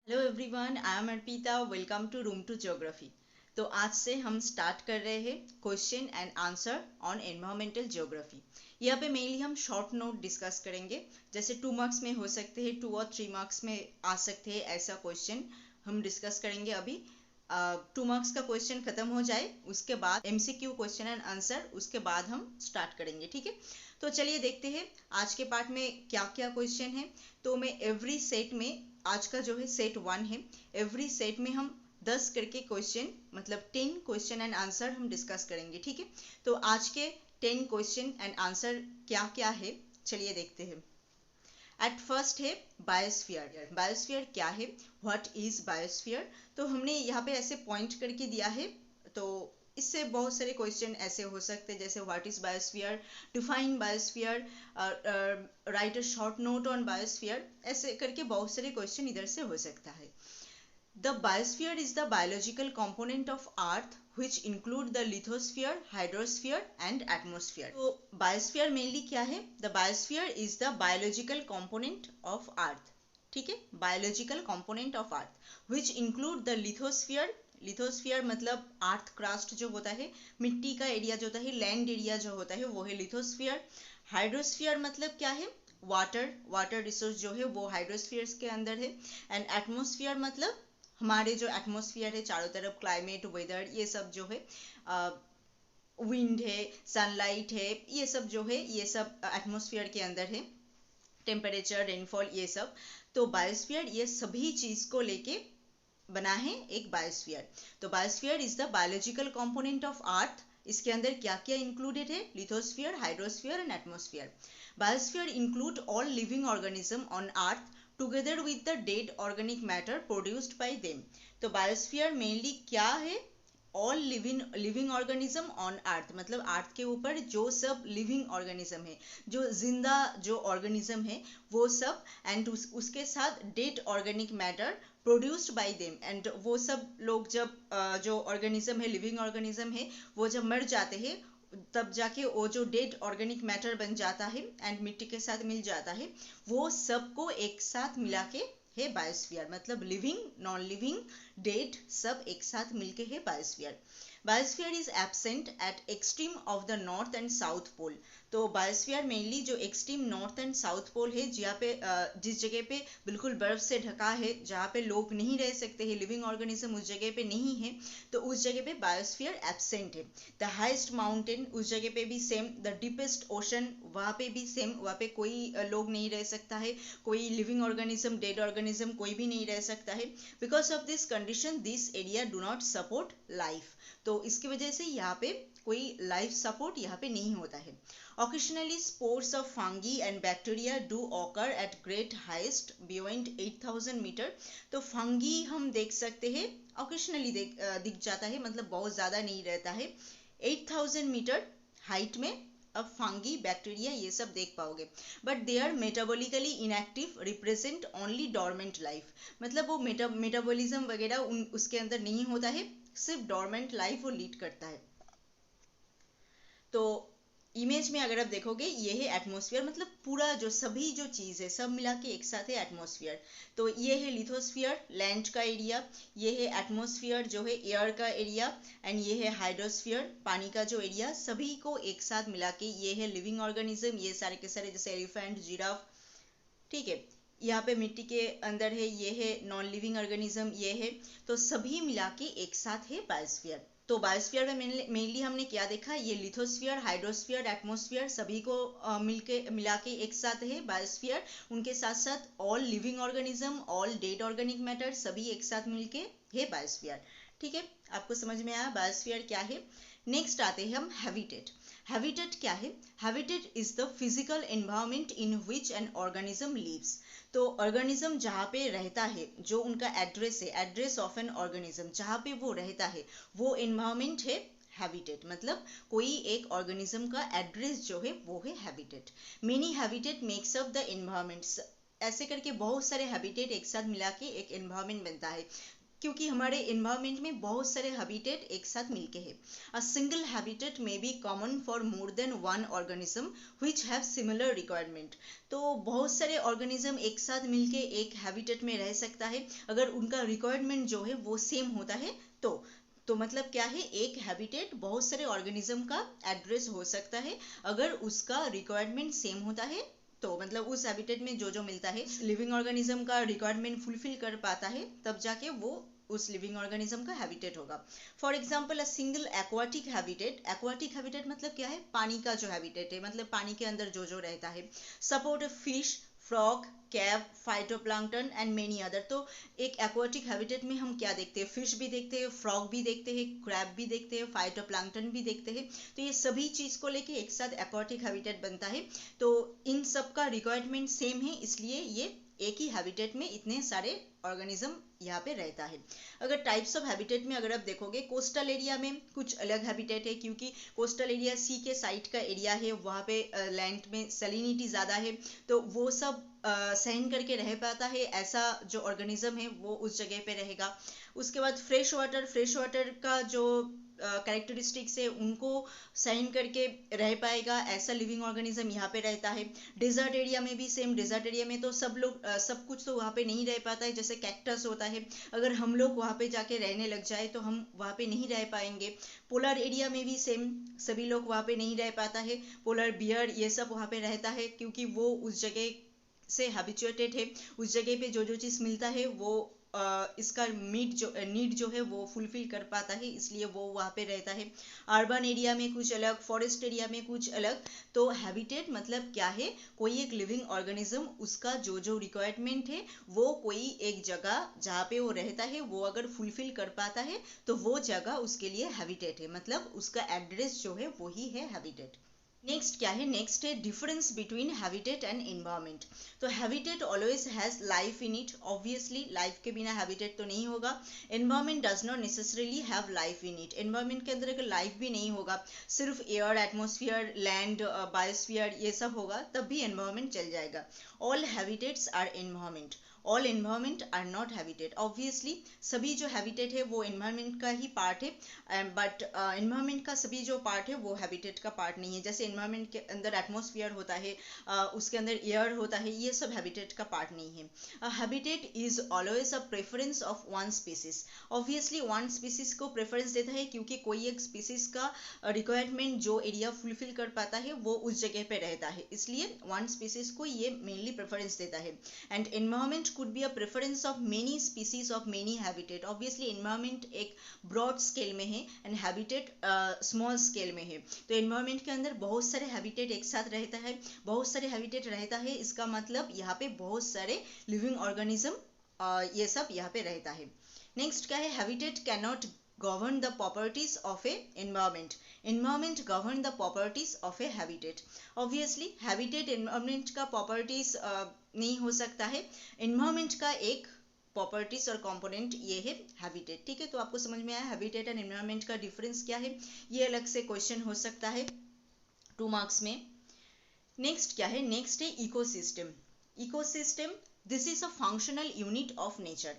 Hello everyone, I am Arpita. Welcome to room to geography. तो आज से हम स्टार्ट कर रहे हैं question and answer on environmental geography. यहाँ पे मेनली हम शॉर्ट नोट डिस्कस करेंगे। जैसे 2 मार्क्स में हो सकते हैं, 2 और 3 मार्क्स में आ सकते हैं, ऐसा क्वेश्चन हम डिस्कस करेंगे। अभी 2 मार्क्स का क्वेश्चन खत्म हो जाए उसके बाद एमसीक्यू क्वेश्चन एंड आंसर, उसके बाद हम स्टार्ट करेंगे। ठीक है, तो चलिए देखते हैं आज के पार्ट में क्या क्या क्वेश्चन है। तो मैं एवरी सेट में, आज का जो है सेट 1 है, एवरी सेट में हम 10 करके क्वेश्चन, मतलब 10 क्वेश्चन एंड आंसर हम डिस्कस करेंगे। ठीक है, तो आज के 10 क्वेश्चन एंड आंसर क्या क्या है, चलिए देखते हैं। एट फर्स्ट है बायोस्फीयर। बायोस्फीयर क्या है, व्हाट इज बायोस्फीयर। तो हमने यहाँ पे ऐसे पॉइंट करके दिया है, तो इससे बहुत सारे क्वेश्चन ऐसे हो सकते हैं, जैसे what is biosphere, define biosphere, right a short note on biosphere, ऐसे करके बहुत सारे क्वेश्चन इधर से हो सकता है। The biosphere is the biological component of Earth which include the lithosphere, hydrosphere and atmosphere. तो biosphere mainly क्या है? The biosphere is the biological component of Earth. ठीक है, biological component of Earth which include the lithosphere. Lithosphere मतलब earth crust जो होता है, मिट्टी का एरिया जो होता है, लैंड एरिया जो होता है, वो है लिथोस्फीयर। हाइड्रोस्फीयर मतलब क्या है, वाटर रिसोर्स जो है वो हाइड्रोस्फीयर के अंदर है। एंड एटमोस्फियर मतलब हमारे जो एटमॉस्फेयर है, चारों तरफ क्लाइमेट, वेदर, ये सब जो है, विंड है, सनलाइट है, ये सब जो है, ये सब एटमॉस्फेयर के अंदर है। टेम्परेचर, रेनफॉल, ये सब। तो बायोस्फीयर ये सभी चीज को लेके बना है एक बायोस्फीयर। तो biosphere is the biological component of earth. इसके अंदर क्या क्या इंक्लूडेड है, lithosphere, hydrosphere and atmosphere. Biosphere include all living organism on earth together with the dead organic matter produced by them. तो बायोस्फीयर मेनली क्या है, all living organism on earth, मतलब अर्थ के ऊपर जो सब लिविंग ऑर्गेनिज्म है, जो जिंदा जो ऑर्गेनिज्म है वो सब, एंड उसके साथ dead organic matter produced by them. And वो सब लोग जब जो ऑर्गेनिज्म है, लिविंग ऑर्गेनिज्म है, वो जब मर जाते हैं तब जाके वो जो डेड ऑर्गेनिक मैटर बन जाता है एंड मिट्टी के साथ मिल जाता है, वो सबको एक साथ मिला के है बायोस्फीयर। मतलब लिविंग, नॉन लिविंग, डेड, सब एक साथ मिलके है biosphere. Biosphere is absent at extreme of the north and south pole. तो बायोस्फीयर मेनली जो extreme north and south pole है, जहाँ पे जिस जगह पे बिल्कुल बर्फ से ढका है, जहाँ पे लोग नहीं रह सकते हैं, लिविंग ऑर्गेनिज्म उस जगह पे नहीं है, तो उस जगह पे बायोस्फीयर एब्सेंट है। द हाइस्ट माउंटेन, उस जगह पे भी सेम। द डीपेस्ट ओशन, वहाँ पे भी सेम, वहाँ पे कोई लोग नहीं रह सकता है, कोई लिविंग ऑर्गेनिज्म, डेड ऑर्गेनिज्म कोई भी नहीं रह सकता है। Because of this condition this area do not support life. तो इसकी वजह से यहाँ पे कोई लाइफ सपोर्ट यहाँ पे नहीं होता है। Occasionally spores of fungi and bacteria do occur at great height beyond 8000 metre. तो फंगी हम देख सकते हैं, ऑकेशनली दिख जाता है, मतलब बहुत ज़्यादा नहीं रहता है। 8000 मीटर हाइट में अब फंगी, बैक्टीरिया, ये सब देख पाओगे। But they are metabolically inactive, represent only dormant life. मतलब वो मेटाबॉलिज्म वगैरह उसके अंदर नहीं होता है, सिर्फ डोरमेंट लाइफ वो लीड करता है। तो इमेज में अगर आप देखोगे, ये है एटमॉस्फेयर, मतलब पूरा जो सभी जो चीज़ है सब मिला के एक साथ है एटमॉस्फेयर। तो ये है लिथोस्फीयर, लैंड का एरिया, ये है एटमॉस्फेयर जो है एयर का एरिया, एंड ये है हाइड्रोस्फीयर, पानी का जो एरिया, सभी को एक साथ मिला के ये है लिविंग ऑर्गेनिज्म, ये सारे के सारे, जैसे एलिफेंट, जिराफ। ठीक है, यहाँ पे मिट्टी के अंदर है, ये है नॉन लिविंग ऑर्गेनिज्म, ये है। तो सभी मिला के एक साथ है बायोस्फीयर। तो बायोस्फीयर में मेनली हमने क्या देखा, ये लिथोस्फीयर, हाइड्रोस्फीयर, एटमॉस्फेयर, सभी को मिला के एक साथ है बायोस्फीयर। उनके साथ साथ all living organism, all dead organic matter, सभी एक साथ मिलके है बायोस्फीयर। ठीक है, आपको समझ में आया बायोस्फीयर क्या है। नेक्स्ट आते हैं हम हैबिटेट। हैबिटेट क्या है, habitat is the physical environment in which an organism lives. तो ऑर्गेनिज्म जहाँ पे रहता है, जो उनका एड्रेस है, एड्रेस ऑफ एन ऑर्गेनिज्म, जहाँ पे वो रहता है, वो एनवायरनमेंट है हैबिटेट। मतलब कोई एक ऑर्गेनिज्म का एड्रेस जो है वो है habitat. Many habitat makes up the environment. ऐसे करके बहुत सारे हैबिटेट एक साथ मिला के एक एनवायरनमेंट बनता है। क्योंकि हमारे इन्वायरमेंट में बहुत सारे हैबिटेट एक साथ मिलके है। A single habitat may be common for more than one organism which have similar requirement. तो बहुत सारे ऑर्गेनिज्म एक साथ मिलके एक हैबिटेट में रह सकता है अगर उनका रिक्वायरमेंट जो है वो सेम होता है तो मतलब क्या है, एक हैबिटेट बहुत सारे ऑर्गेनिज्म का एड्रेस हो सकता है अगर उसका रिक्वायरमेंट सेम होता है। तो मतलब उस हैबिटेट में जो जो मिलता है लिविंग ऑर्गेनिज्म का रिक्वायरमेंट फुलफिल कर पाता है, तब जाके वो उस लिविंग ऑर्गेनिज्म का हैबिटेट होगा। For example a single aquatic habitat मतलब क्या है, पानी का जो हैबिटेट है, मतलब पानी के अंदर जो जो रहता है। Support fish, frog, cab, phytoplankton and many other. तो एक एक्वाटिक हैबिटेट में हम क्या देखते हैं, फिश भी देखते हैं, फ्रॉग भी देखते हैं, क्रैब भी देखते हैं, फाइटोप्लैंक्टन भी देखते हैं। तो ये सभी चीज को लेके एक साथ एक्वाटिक हैबिटेट बनता है। तो इन सब का रिक्वायरमेंट सेम है, इसलिए ये एक ही हैबिटेट में इतने सारे ऑर्गेनिज्म यहाँ पे रहता है। अगर टाइप्स ऑफ हैबिटेट में अगर आप देखोगे, कोस्टल एरिया में कुछ अलग हैबिटेट है, क्योंकि कोस्टल एरिया सी के साइड का एरिया है, वहाँ पे लैंड में सैलिनिटी ज़्यादा है, तो वो सब सहन करके रह पाता है। ऐसा जो ऑर्गेनिज्म है वो उस जगह पे रहेगा। उसके बाद फ्रेश वाटर का जो कैरेक्टरिस्टिक्स है उनको सहन करके रह पाएगा, ऐसा लिविंग ऑर्गेनिज्म यहाँ पे रहता है। डेजर्ट एरिया में भी सेम, डेजर्ट एरिया में तो सब लोग सब कुछ तो वहाँ पे नहीं रह पाता है, जैसे कैक्टस होता है, अगर हम लोग वहाँ पे जाके रहने लग जाए तो हम वहाँ पे नहीं रह पाएंगे। पोलर एरिया में भी सेम, सभी लोग वहाँ पे नहीं रह पाता है। पोलर बियर ये सब वहाँ पे रहता है क्योंकि वो उस जगह से हैबिचुएटेड है, उस जगह पे जो जो चीज़ मिलता है वो इसका नीड जो है वो फुलफिल कर पाता है, इसलिए वो वहाँ पे रहता है। अर्बन एरिया में कुछ अलग, फॉरेस्ट एरिया में कुछ अलग। तो हैबिटेट मतलब क्या है, कोई एक लिविंग ऑर्गेनिज्म उसका जो जो रिक्वायरमेंट है वो कोई एक जगह जहाँ पे वो रहता है वो अगर फुलफिल कर पाता है तो वो जगह उसके लिए हैबिटेट है, मतलब उसका एड्रेस जो है वही है हैबिटेट। नेक्स्ट क्या है, नेक्स्ट है difference between habitat and environment. तो habitat always has life in it, obviously life के बिना हैबिटेट तो नहीं होगा। Environment does not necessarily have life in it, environment के अंदर अगर लाइफ भी नहीं होगा, सिर्फ एयर, एटमॉस्फेयर, लैंड, बायोस्फीयर ये सब होगा तब भी एनवायरनमेंट चल जाएगा। All habitats are environment, all environment are not habitat. Obviously सभी जो हैबिटेट है वो एनवायरमेंट का ही पार्ट है, बट एनवायरमेंट का सभी जो पार्ट है वो हैबिटेट का पार्ट नहीं है। जैसे एनवायरमेंट के अंदर एटमॉस्फेयर होता है, उसके अंदर एयर होता है, ये सब हैबिटेट का पार्ट नहीं है। Habitat is always a preference of one species. Obviously one species को प्रेफरेंस देता है क्योंकि कोई एक स्पीसीज का रिक्वायरमेंट जो एरिया फुलफिल कर पाता है वो उस जगह पे रहता है, इसलिए वन स्पीसीज को ये मेनली प्रेफरेंस देता है। And environment could be a preference of many species of many habitat. Obviously environment एक broad scale में है and habitat small scale में है। तो environment के अंदर बहुत सारे habitat एक साथ रहता है, बहुत सारे habitat रहता है, इसका मतलब यहाँ पे बहुत सारे living organism ये सब यहाँ पे रहता है। नेक्स्ट क्या है, habitat cannot govern the properties of a environment. Environment govern the properties of a habitat. Obviously habitat environment का properties नहीं हो सकता है, environment का एक प्रॉपर्टीज और कंपोनेंट ये है हैबिटेट। ठीक है, तो आपको समझ में आया हैबिटेट एंड एनवायरनमेंट का डिफरेंस क्या है, ये अलग से क्वेश्चन हो सकता है 2 मार्क्स में। नेक्स्ट क्या है, नेक्स्ट है ecosystem. Ecosystem this is a functional unit of nature.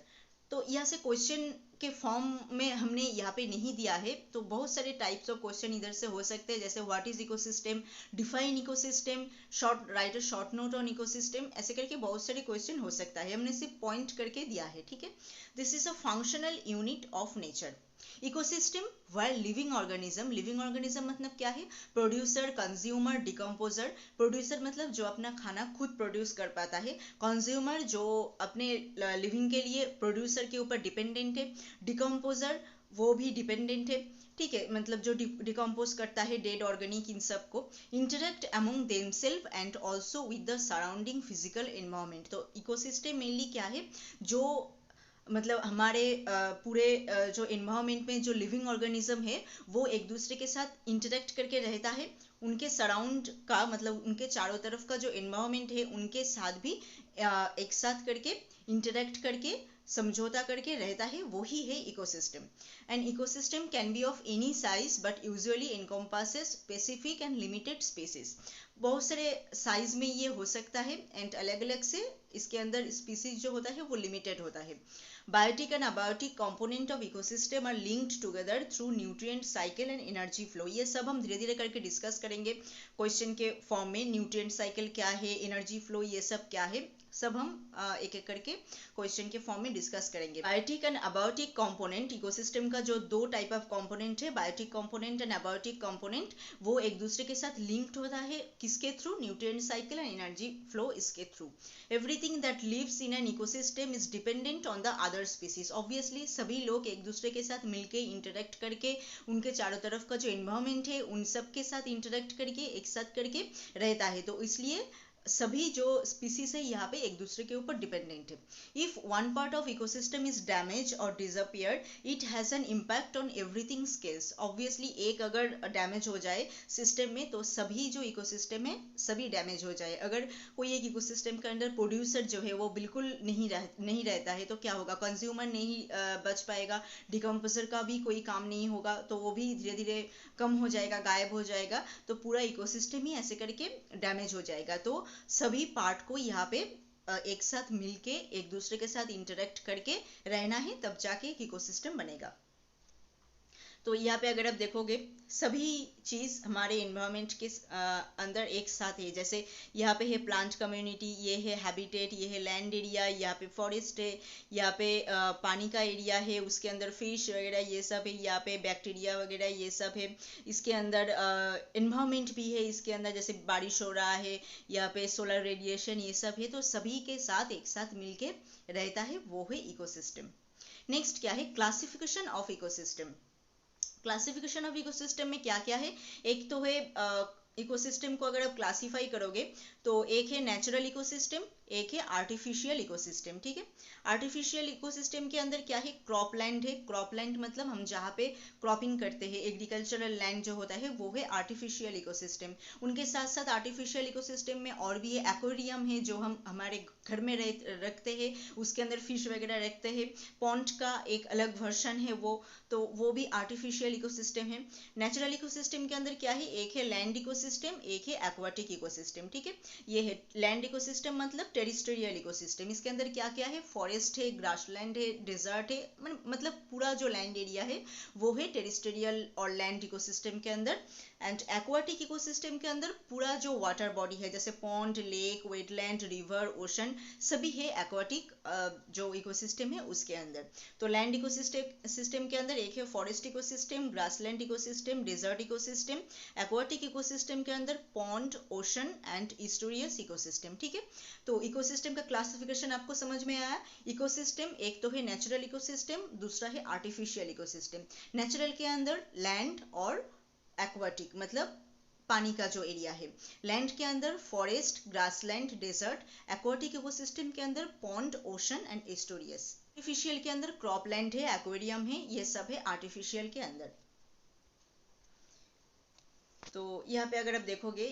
तो यहाँ से क्वेश्चन के फॉर्म में हमने यहाँ पे नहीं दिया है, तो बहुत सारे टाइप्स ऑफ क्वेश्चन इधर से हो सकते हैं, जैसे what is ecosystem, define ecosystem, short right a short note on ecosystem, ऐसे करके बहुत सारे क्वेश्चन हो सकता है, हमने सिर्फ पॉइंट करके दिया है। ठीक है, this is a functional unit of nature. Ecosystem while living organism मतलब क्या है, प्रोड्यूसर, कंज्यूमर, डिकम्पोजर। प्रोड्यूसर मतलब जो अपना खाना खुद प्रोड्यूस कर पाता है, कंज्यूमर जो अपने लिविंग के लिए प्रोड्यूसर के ऊपर डिपेंडेंट है, डिकम्पोजर वो भी डिपेंडेंट है। ठीक है, मतलब जो डिकम्पोज करता है डेड ऑर्गेनिक इन सब को। Interact among themselves and also with the surrounding physical environment. तो इकोसिस्टम मेनली क्या है, जो मतलब हमारे पूरे जो एनवायरनमेंट में जो लिविंग ऑर्गेनिज्म है वो एक दूसरे के साथ इंटरेक्ट करके रहता है, उनके सराउंड का मतलब उनके चारों तरफ का जो एनवायरनमेंट है उनके साथ भी एक साथ करके इंटरेक्ट करके समझौता करके रहता है, वो ही है ecosystem. And ecosystem can be of any size but usually encompasses specific and limited spaces. बहुत सारे साइज में ये हो सकता है एंड अलग अलग से इसके अंदर स्पीसीज जो होता है वो लिमिटेड होता है। Biotic and abiotic component of ecosystem are linked together through nutrient cycle and energy flow. ये सब हम धीरे धीरे करके डिस्कस करेंगे क्वेश्चन के फॉर्म में। न्यूट्रिएंट साइकिल क्या है, एनर्जी फ्लो ये सब क्या है, सब हम एक एक करके क्वेश्चन के फॉर्म में डिस्कस करेंगे। Biotic and abiotic component, ecosystem का जो दो टाइप ऑफ कंपोनेंट है, biotic component and abiotic component, वो एक दूसरे के साथ लिंक्ड होता है किसके through, nutrient cycle and energy flow इसके through. Everything that lives in an ecosystem is dependent on the other species. Obviously सभी लोग एक दूसरे के साथ मिलके इंटरेक्ट करके उनके चारों तरफ का जो एनवायरमेंट है उन सब के साथ इंटरेक्ट करके एक साथ करके रहता है, तो इसलिए सभी जो स्पीसीज है यहाँ पे एक दूसरे के ऊपर डिपेंडेंट है। If one part of ecosystem is damage और disappear it has an impact on everything scales. Obviously एक अगर डैमेज हो जाए सिस्टम में तो सभी जो इकोसिस्टम है सभी डैमेज हो जाए। अगर कोई एक इकोसिस्टम के अंदर प्रोड्यूसर जो है वो बिल्कुल नहीं रहता है तो क्या होगा, कंज्यूमर नहीं बच पाएगा, डिकम्पोजर का भी कोई काम नहीं होगा, तो वो भी धीरे धीरे कम हो जाएगा, गायब हो जाएगा, तो पूरा इकोसिस्टम ही ऐसे करके डैमेज हो जाएगा। तो सभी पार्ट को यहाँ पे एक साथ मिलके एक दूसरे के साथ इंटरेक्ट करके रहना है, तब जाके एक इकोसिस्टम बनेगा। तो यहाँ पे अगर आप देखोगे सभी चीज़ हमारे एनवायरनमेंट के अंदर एक साथ है। जैसे यहाँ पे है प्लांट कम्युनिटी, ये है हैबिटेट, ये है लैंड एरिया, यहाँ पे फॉरेस्ट है, यहाँ पे पानी का एरिया है, उसके अंदर फिश वगैरह ये सब है, यहाँ पे बैक्टीरिया वगैरह ये सब है, इसके अंदर एनवायरनमेंट भी है, इसके अंदर जैसे बारिश हो रहा है, यहाँ पे सोलर रेडिएशन ये सब है, तो सभी के साथ एक साथ मिलके रहता है, वो है इकोसिस्टम। नेक्स्ट क्या है, classification of ecosystem. Classification of ecosystem में क्या क्या है, एक तो है इकोसिस्टम को अगर आप क्लासीफाई करोगे तो एक है नेचुरल इकोसिस्टम, एक है आर्टिफिशियल इकोसिस्टम। ठीक है, आर्टिफिशियल इकोसिस्टम के अंदर क्या है, क्रॉपलैंड है। क्रॉपलैंड मतलब हम जहाँ पे क्रॉपिंग करते हैं, एग्रीकल्चरल लैंड जो होता है वो है आर्टिफिशियल इकोसिस्टम। उनके साथ साथ आर्टिफिशियल इकोसिस्टम में और भी है, एक्वेरियम है जो हम हमारे घर में रखते हैं, उसके अंदर फिश वगैरह रखते हैं। पॉन्ड का एक अलग वर्जन है वो भी आर्टिफिशियल इकोसिस्टम है। नेचुरल इकोसिस्टम के अंदर क्या है, एक है लैंड इकोसिस्टम, एक है एक्वाटिक इकोसिस्टम। ठीक है, ये है लैंड इकोसिस्टम मतलब टेरिस्टेरियल इकोसिस्टम। इसके अंदर क्या क्या है, फॉरेस्ट है, ग्रासलैंड है, डेजर्ट है, मतलब पूरा जो लैंड एरिया है वो है टेरिस्टेरियल और लैंड इकोसिस्टम के अंदर। एंड एक्वाटिक इकोसिस्टम के अंदर पूरा जो वाटर बॉडी है जैसे pond, lake, wetland, river, ocean सभी है एक्वाटिक जो इकोसिस्टम है उसके अंदर। तो लैंड इकोसिस्टम के अंदर एक है forest ecosystem, grassland ecosystem, desert ecosystem. Aquatic ecosystem के अंदर pond, ocean and estuaries ecosystem. ठीक है, तो इकोसिस्टम का क्लासिफिकेशन आपको समझ में आया। इकोसिस्टम एक तो है नेचुरल इकोसिस्टम, दूसरा है आर्टिफिशियल इकोसिस्टम। नेचुरल के अंदर लैंड और एक्वाटिक मतलब पानी का जो एरिया है, लैंड के अंदर forest, grassland, desert, aquatic ecosystem के अंदर pond, ocean and estuaries. Artificial के अंदर क्रॉपलैंड है, एक्वेरियम है, ये सब है आर्टिफिशियल के अंदर। तो यहाँ पे अगर आप देखोगे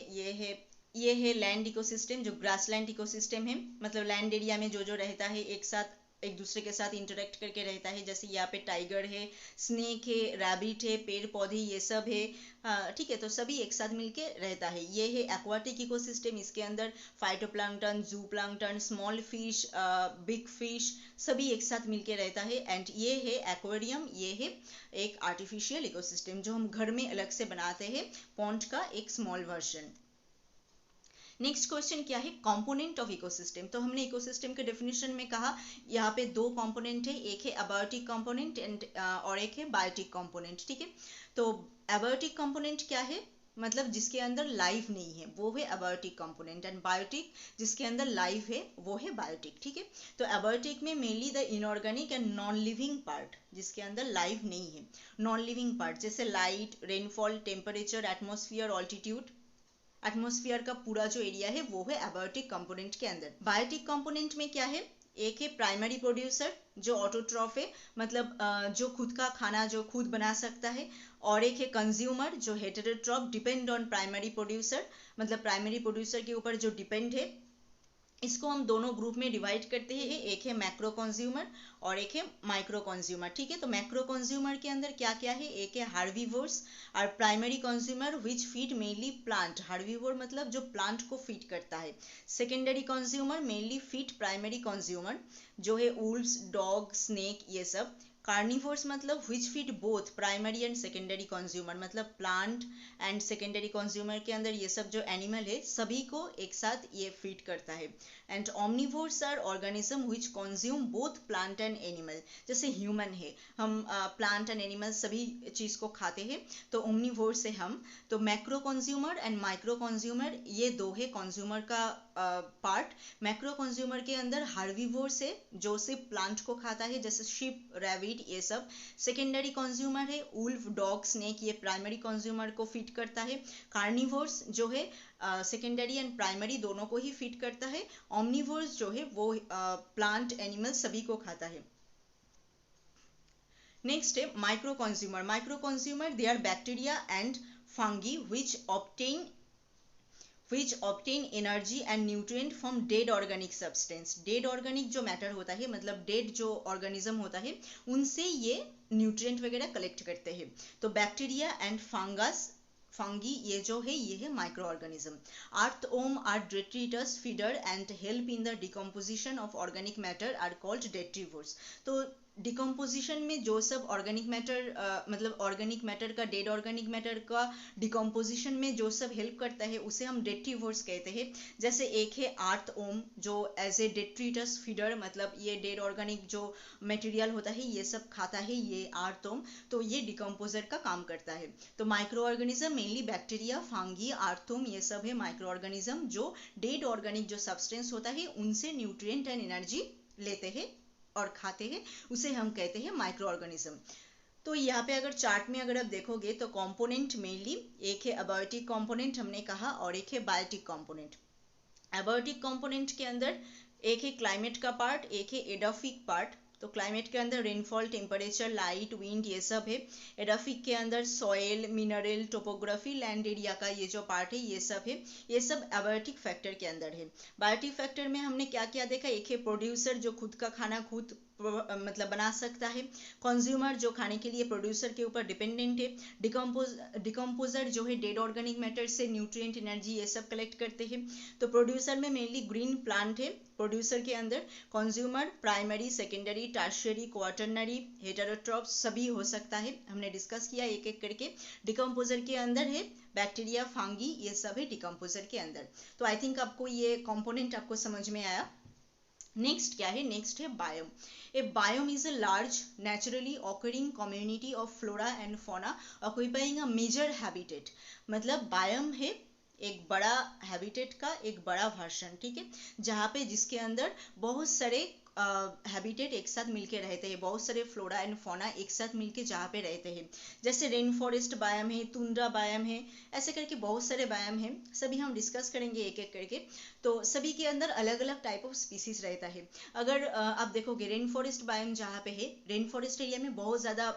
ये है लैंड इकोसिस्टम जो ग्रासलैंड इकोसिस्टम है, मतलब लैंड एरिया में जो जो रहता है एक साथ एक दूसरे के साथ इंटरेक्ट करके रहता है। जैसे यहाँ पे टाइगर है, स्नेक है, रैबिट है, पेड़ पौधे ये सब है। ठीक है, तो सभी एक साथ मिलके रहता है। ये है एक्वाटिक इकोसिस्टम, इसके अंदर phytoplankton, जूप्लैंक्टन, small fish, big fish सभी एक साथ मिलके रहता है। एंड ये है एक्वेरियम, ये है एक आर्टिफिशियल इकोसिस्टम जो हम घर में अलग से बनाते हैं, पॉन्ड का एक स्मॉल वर्जन। नेक्स्ट क्वेश्चन क्या है, कंपोनेंट ऑफ इकोसिस्टम। तो हमने इकोसिस्टम के डेफिनेशन में कहा यहाँ पे दो कंपोनेंट है, एक है अबायोटिक कंपोनेंट एंड और एक है बायोटिक कंपोनेंट। ठीक है, तो अबायोटिक कंपोनेंट क्या है, मतलब जिसके अंदर लाइफ नहीं है वो है अबायोटिक कंपोनेंट। एंड बायोटिक जिसके अंदर लाइफ है वो है बायोटिक। ठीक है, तो अबायोटिक में mainly the inorganic and non living part, जिसके अंदर लाइफ नहीं है, नॉन लिविंग पार्ट जैसे light, rainfall, temperature, atmosphere, altitude, atmosphere का पूरा जो एरिया है वो है अबायोटिक कंपोनेंट के अंदर। बायोटिक कंपोनेंट में क्या है, एक है प्राइमरी प्रोड्यूसर जो ऑटोट्रॉफ है, मतलब जो खुद का खाना जो खुद बना सकता है, और एक है कंज्यूमर जो heterotroph depend on primary producer, मतलब प्राइमरी प्रोड्यूसर के ऊपर जो डिपेंड है इसको हम दोनों ग्रुप में डिवाइड करते हैं, एक है मैक्रो कंज्यूमर और एक है माइक्रो कंज्यूमर। ठीक है, तो मैक्रो कंज्यूमर के अंदर क्या क्या है, एक है हार्बीवोर्स और primary consumer which feed mainly plant, herbivore मतलब जो प्लांट को फीड करता है। Secondary consumer mainly feed primary consumer जो है वुल्व्स, डॉग, स्नेक ये सब। कार्निवोर्स मतलब which feed both primary and secondary consumer, मतलब प्लांट एंड सेकेंडरी कंज्यूमर के अंदर ये सब जो एनिमल है सभी को एक साथ ये फीड करता है। And omnivores are organism which consume both plant and animal, जैसे ह्यूमन है, हम प्लांट एंड एनिमल सभी चीज को खाते हैं, तो omnivores से हम। तो macro consumer and micro consumer ये दो है कंज्यूमर का पार्ट। मैक्रो कंज्यूमर के अंदर हार्बीवोर्स है जो सिर्फ प्लांट को खाता है, जैसे शिप, रैबिट ये सब। सेकेंडरी कंज्यूमर है वुल्फ, डॉग, स्नेक, ये प्राइमरी कंज्यूमर को फीड करता है। कार्निवोर्स जो है सेकेंडरी एंड प्राइमरी दोनों को ही फीड करता है। ओमनिवोर्स जो है वो प्लांट, एनिमल सभी को खाता है। नेक्स्ट है micro consumer. Micro consumer they are bacteria and fungi which obtain energy and nutrient from dead organic substance। dead organic जो मैटर होता है, मतलब डेड जो ऑर्गेनिज्म होता है, उनसे ये न्यूट्रिएंट वगैरह कलेक्ट करते हैं। तो बैक्टीरिया एंड फंगी ये जो है ये है microorganism. Earthworm are detritus feeder and help in the decomposition of organic matter are called detrivores। तो डिकम्पोजिशन में जो सब ऑर्गेनिक मैटर मतलब ऑर्गेनिक मैटर का, डेड ऑर्गेनिक मैटर का डिकम्पोजिशन में जो सब हेल्प करता है उसे हम डेट्रीवोर्स कहते हैं। जैसे एक है अर्थवर्म जो एज ए डेट्रीटस फीडर, मतलब ये डेड ऑर्गेनिक जो मटेरियल होता है ये सब खाता है ये अर्थवर्म, तो ये डिकम्पोजर का काम करता है। तो micro organism mainly bacteria, fungi, earthworm ये सब है माइक्रो ऑर्गेनिज्म जो डेड ऑर्गेनिक जो सब्सटेंस होता है उनसे न्यूट्रिएंट एंड एनर्जी लेते हैं और खाते हैं, उसे हम कहते हैं माइक्रो ऑर्गेनिज्म। तो यहाँ पे अगर चार्ट में अगर आप देखोगे तो कंपोनेंट मेनली एक है अबायोटिक कंपोनेंट हमने कहा और एक है बायोटिक कंपोनेंट। अबायोटिक कंपोनेंट के अंदर एक है क्लाइमेट का पार्ट, एक है एडोफिक पार्ट। तो क्लाइमेट के अंदर रेनफॉल, टेम्परेचर, लाइट, विंड ये सब है। एडोफिक के अंदर soil, mineral, topography, land area का ये जो पार्ट है ये सब है, ये सब अबायोटिक फैक्टर के अंदर है। बायोटिक फैक्टर में हमने क्या क्या देखा, एक है प्रोड्यूसर जो खुद का खाना खुद मतलब बना सकता है। कंज्यूमर जो खाने के लिए प्रोड्यूसर के ऊपर डिपेंडेंट है। डिकम्पोजर जो है डेड ऑर्गेनिक मैटर से न्यूट्रिएंट, एनर्जी ये सब कलेक्ट करते हैं। तो प्रोड्यूसर में मेनली ग्रीन प्लांट है प्रोड्यूसर के अंदर। Consumer primary, secondary, tertiary, quaternary, heterotrophs सभी हो सकता है, हमने डिस्कस किया एक एक करके। डिकम्पोजर के अंदर है बैक्टीरिया, फंगी ये सब है डिकम्पोजर के अंदर। तो आई थिंक आपको ये कंपोनेंट आपको समझ में आया। नेक्स्ट क्या है, नेक्स्ट है biome. A biome is a large naturally occurring community of flora and fauna occupying a major habitat. मतलब बायोम है एक बड़ा हैबिटेट का एक बड़ा वर्जन, ठीक है, जहाँ पे जिसके अंदर बहुत सारे हैबिटेट एक साथ मिलके रहते हैं, बहुत सारे फ्लोरा एंड फौना एक साथ मिलके जहाँ पे रहते हैं। जैसे रेन फॉरेस्ट बायोम है, तुंड्रा बायोम है, ऐसे करके बहुत सारे बायोम हैं, सभी हम डिस्कस करेंगे एक एक करके। तो सभी के अंदर अलग अलग टाइप ऑफ स्पीसीज रहता है। अगर आप देखोगे रेन फॉरेस्ट बायोम जहाँ पे है, रेन फॉरेस्ट एरिया में बहुत ज़्यादा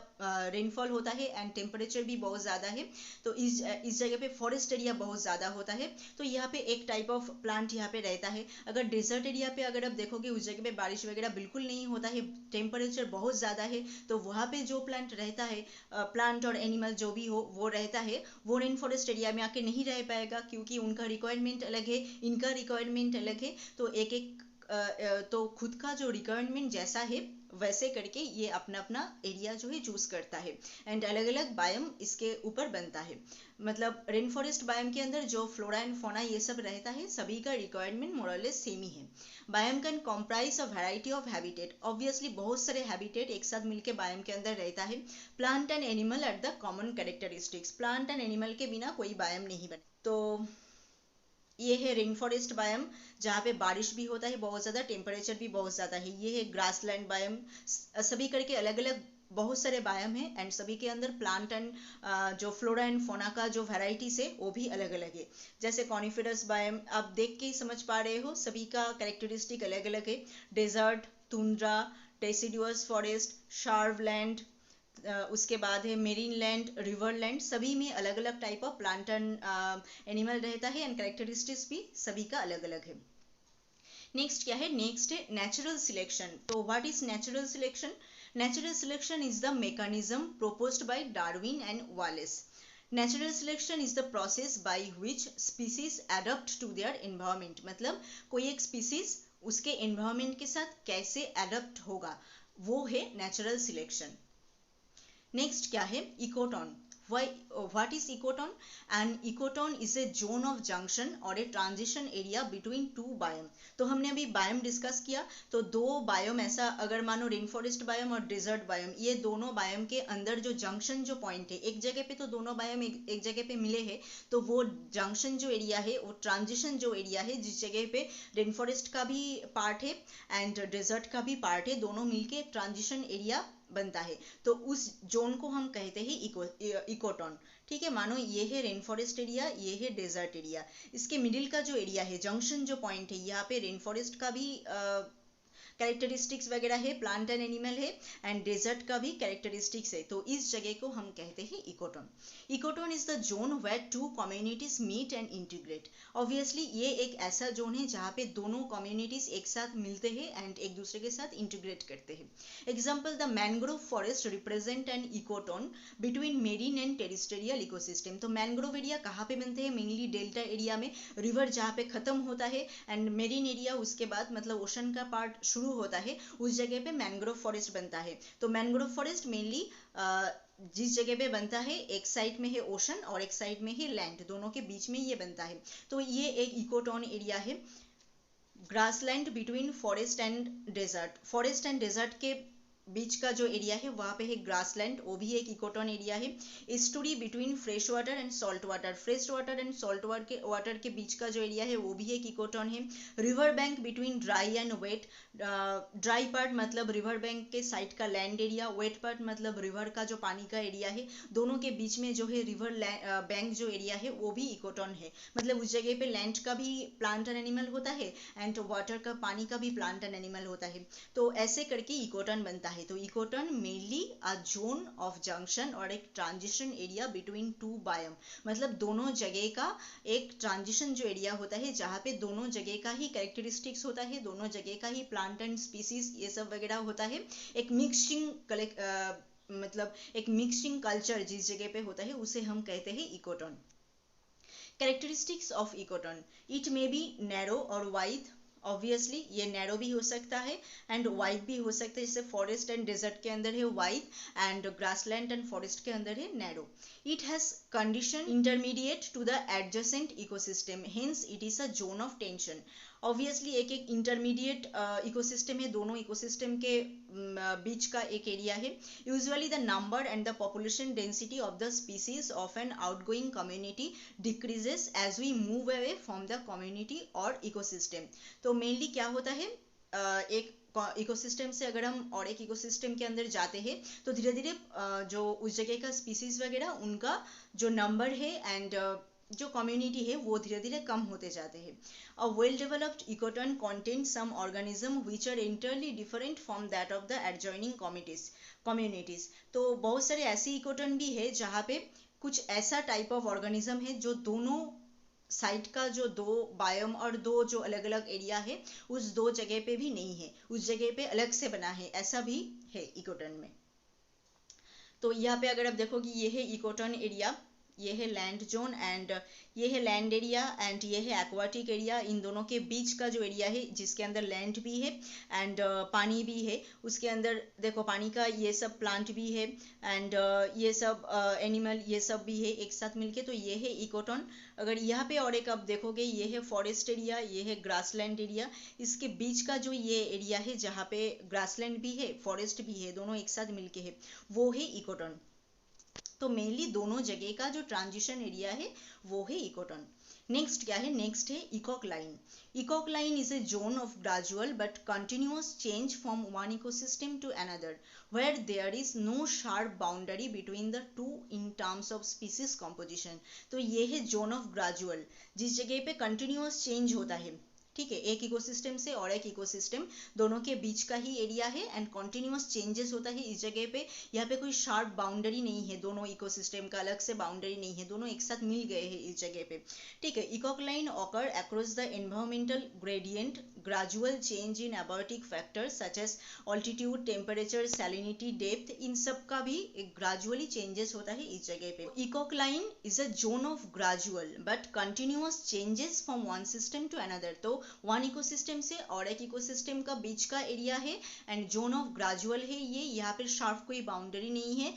रेनफॉल होता है एंड टेम्परेचर भी बहुत ज़्यादा है, तो इस जगह पे फॉरेस्ट एरिया बहुत ज़्यादा होता है, तो यहाँ पे एक टाइप ऑफ प्लांट यहाँ पे रहता है। अगर डेजर्ट एरिया पे अगर आप देखोगे उस जगह पे बारिश वगैरह बिल्कुल नहीं होता है, टेम्परेचर बहुत ज़्यादा है, तो वहाँ पे जो प्लांट रहता है, प्लांट और एनिमल जो भी हो वो रहता है, वो रेन फॉरेस्ट एरिया में आके नहीं रह पाएगा क्योंकि उनका रिक्वायरमेंट अलग है, इनका रिक्वायरमेंट अलग है। तो एक एक तो खुद का जो रिक्वायरमेंट जैसा है वैसे करके ये अपना अपना एरिया जो है चूज करता है एंड अलग अलग बायोम इसके ऊपर बनता है। मतलब रेन फॉरेस्ट बायोम के अंदर जो फ्लोरा एंड फौना ये सब रहता है सभी का रिक्वायरमेंट मोर और लेस सेम ही है। Biome can comprise a variety of habitat, obviously बहुत सारे हैबिटेट एक साथ मिलकर बायोम के अंदर रहता है। Plant and animal at the common characteristics, plant and animal के बिना कोई बायोम नहीं बने। तो ये है रेन फॉरेस्ट बायोम जहाँ पे बारिश भी होता है बहुत ज़्यादा, टेम्परेचर भी बहुत ज़्यादा है। ये है ग्रासलैंड बायोम, सभी करके अलग अलग बहुत सारे बायोम है एंड सभी के अंदर प्लांट एंड जो फ्लोरा एंड फोना का जो वेराइटीज है वो भी अलग अलग है। जैसे कॉनिफेरस बायोम आप देख के ही समझ पा रहे हो, सभी का कैरेक्टरिस्टिक अलग अलग है। डेजर्ट, तुंड्रा, डेसिडुअस फॉरेस्ट, शार्वलैंड, उसके बाद है मेरीन लैंड, रिवर लैंड, सभी में अलग अलग type of plant and animal रहता है एंड कैरेक्टरिस्टिक्स भी सभी का अलग अलग है। नेक्स्ट क्या है, नेक्स्ट है नेचुरल सिलेक्शन। तो what is natural selection? Natural selection is the mechanism proposed by Darwin and Wallace. Natural selection is the process by which species adapt to their environment. मतलब कोई एक species उसके environment के साथ कैसे adapt होगा, वो है natural selection. नेक्स्ट क्या है, इकोटॉन। What is ecoton? An ecoton is a zone of junction or a transition area between two biome. तो हमने अभी बायोम डिस्कस किया, तो दो बायोम ऐसा अगर मानो रेन फॉरेस्ट बायोम और डेजर्ट बायोम, ये दोनों बायोम के अंदर जो जंक्शन जो पॉइंट है, एक जगह पे तो दोनों बायोम एक जगह पे मिले हैं, तो वो जंक्शन जो एरिया है, वो ट्रांजिशन जो एरिया है, जिस जगह पे रेन फॉरेस्ट का भी पार्ट है एंड डेजर्ट का भी पार्ट है, दोनों मिलके ट्रांजिशन एरिया बनता है, तो उस जोन को हम कहते हैं इकोटॉन। ठीक है, मानो ये है रेन फॉरेस्ट एरिया, ये है डेजर्ट एरिया, इसके मिडिल का जो एरिया है, जंक्शन जो पॉइंट है, यहाँ पे रेन फॉरेस्ट का भी कैरेक्टरिस्टिक्स वगैरह है, प्लांट एंड एनिमल है, एंड डेजर्ट का भी कैरेक्टरिस्टिक्स है, तो इस जगह को हम कहते हैं ecotone. Ecotone is the zone where two communities meet and integrate. Obviously ये एक ऐसा जोन है जहाँ पे दोनों कम्युनिटीज एक साथ मिलते हैं एंड एक दूसरे के साथ इंटीग्रेट करते हैं। Example, the mangrove forest represent an ecotone between marine and terrestrial ecosystem. तो मैंग्रोव एरिया कहाँ पे बनते हैं? मेनली डेल्टा एरिया में, रिवर जहाँ पे खत्म होता है, एंड मेरीन एरिया उसके बाद मतलब ओशन का पार्ट शुरू होता है, उस जगह पे मैंग्रोव फॉरेस्ट बनता है। तो मैंग्रोव फॉरेस्ट मेनली जिस जगह पे बनता है, एक साइड में है ओशन और एक साइड में है लैंड, दोनों के बीच में ये बनता है, तो ये एक इकोटॉन एरिया है। Grassland between forest and desert, forest and desert के बीच का जो एरिया है वहाँ पे है ग्रासलैंड, वो भी एक इकोटॉन एरिया है। Estuary between fresh water and salt water, fresh water and salt water के बीच का जो एरिया है वो भी एक इकोटॉन है। River bank between dry and wet, dry part मतलब रिवर बैंक के साइड का लैंड एरिया, वेट पार्ट मतलब रिवर का जो पानी का एरिया है, दोनों के बीच में जो है रिवर बैंक जो एरिया है वो भी इकोटॉन है। मतलब उस जगह पे लैंड का भी प्लांट एंड एनिमल होता है एंड वाटर का, पानी का भी प्लांट एंड एनिमल होता है, तो ऐसे करके इकोटॉन बनता है। तो ecotone mainly a zone of junction और एक transition area between two biome, मतलब दोनों जगह का एक ट्रांजिशन जो एरिया होता है, जहाँ पे दोनों जगह का ही कैरेक्टरिस्टिक्स होता है, दोनों जगह का ही प्लांट एंड स्पीसीज ये सब वगैरह होता है, एक मिक्सिंग मतलब एक मिक्सिंग कल्चर जिस जगह पे होता है उसे हम कहते हैं ecotone. Characteristics of ecotone, it may be narrow और वाइड। ऑब्वियसली ये नैरो भी हो सकता है एंड वाइड भी हो सकता है, जैसे फॉरेस्ट एंड डेजर्ट के अंदर है wide and grassland and forest के अंदर है narrow. It has condition intermediate to the adjacent ecosystem, hence it is a zone of tension. Obviously एक एक इंटरमीडिएट इकोसिस्टम है, दोनों इकोसिस्टम के बीच का एक एरिया है। Usually the number and the population density of the species of an outgoing community decreases as we move away from the community or ecosystem. तो मेनली क्या होता है, एक इकोसिस्टम से अगर हम और एक इकोसिस्टम के अंदर जाते हैं तो धीरे धीरे जो उस जगह का स्पीसीज वगैरह उनका जो नंबर है एंड जो कम्युनिटी है वो धीरे धीरे कम होते जाते हैं। A well developed ecotone contains some organism which are entirely different from that of the adjoining communities। तो बहुत सारे ऐसे इकोटॉन भी है जहाँ पे कुछ ऐसा टाइप ऑफ ऑर्गेनिज्म है जो दोनों साइड का जो दो बायोम और दो जो अलग अलग एरिया है उस दो जगह पे भी नहीं है, उस जगह पे अलग से बना है, ऐसा भी है इकोटॉन में। तो यहाँ पे अगर आप देखो कि ये है इकोटॉन एरिया, ये है लैंड जोन एंड ये है लैंड एरिया एंड ये है एक्वाटिक एरिया। इन दोनों के बीच का जो एरिया है जिसके अंदर लैंड भी है एंड पानी भी है, उसके अंदर देखो पानी का ये सब प्लांट भी है एंड ये सब एनिमल ये सब भी है एक साथ मिलके, तो ये है इकोटॉन। अगर यहाँ पे और एक आप देखोगे ये है फॉरेस्ट एरिया, ये है ग्रासलैंड एरिया, इसके बीच का जो ये एरिया है जहाँ पे ग्रासलैंड भी है फॉरेस्ट भी है दोनों एक साथ मिलके है, वो है इकोटॉन। तो मेनली दोनों जगह का जो ट्रांजिशन एरिया है वो है इकोटॉन। नेक्स्ट क्या है, नेक्स्ट है ecocline. Ecocline is a zone of gradual but continuous change from one ecosystem to another where there is no sharp boundary between the two in terms of species composition. तो ये है zone of gradual, जिस जगह पे continuous change होता है, ठीक है, एक इकोसिस्टम से और एक इकोसिस्टम दोनों के बीच का ही एरिया है एंड कॉन्टिन्यूअस चेंजेस होता है इस जगह पे। यहाँ पे कोई शार्प बाउंड्री नहीं है, दोनों इकोसिस्टम का अलग से बाउंड्री नहीं है, दोनों एक साथ मिल गए हैं इस जगह पे। ठीक है, ecocline occur across the environmental gradient, gradual change in abiotic factors such as altitude, temperature, salinity, depth, इन सब का भी एक ग्रेजुअली चेंजेस होता है इस जगह पे। Ecocline is a zone of gradual but continuous changes from one system to another. तो वन इकोसिस्टम से और एक इकोसिस्टम का बीच का एरिया है एंड जोन ऑफ ग्रेजुअल है ये। यहाँ पे शार्प कोई बाउंड्री नहीं है,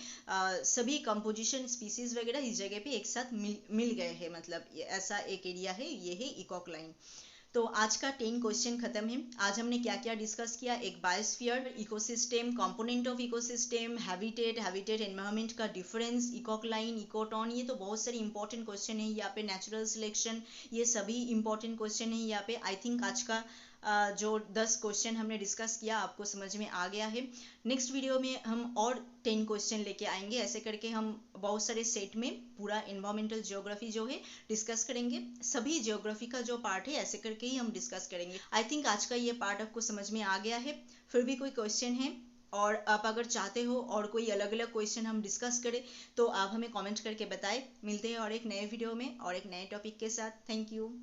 सभी कंपोजिशन स्पीसीज वगैरह इस जगह पे एक साथ मिल गए हैं, मतलब ऐसा एक एरिया है, ये है इकोक लाइन। तो आज का 10 क्वेश्चन खत्म है। आज हमने क्या क्या डिस्कस किया, एक biosphere, ecosystem, component of ecosystem, habitat, habitat environment का डिफरेंस, इकोक लाइन, इकोटोन, ये तो बहुत सारे इंपॉर्टेंट क्वेश्चन है। यहाँ पे नेचुरल सिलेक्शन, ये सभी इंपॉर्टेंट क्वेश्चन है यहाँ पे। आई थिंक आज का जो 10 क्वेश्चन हमने डिस्कस किया आपको समझ में आ गया है। नेक्स्ट वीडियो में हम और 10 क्वेश्चन लेके आएंगे, ऐसे करके हम बहुत सारे सेट में पूरा एनवायरमेंटल ज्योग्राफी जो है डिस्कस करेंगे। सभी ज्योग्राफी का जो पार्ट है ऐसे करके ही हम डिस्कस करेंगे। आई थिंक आज का ये पार्ट आपको समझ में आ गया है। फिर भी कोई क्वेश्चन है और आप अगर चाहते हो और कोई अलग अलग क्वेश्चन हम डिस्कस करें तो आप हमें कमेंट करके बताएं। मिलते हैं और एक नए वीडियो में और एक नए टॉपिक के साथ। Thank you.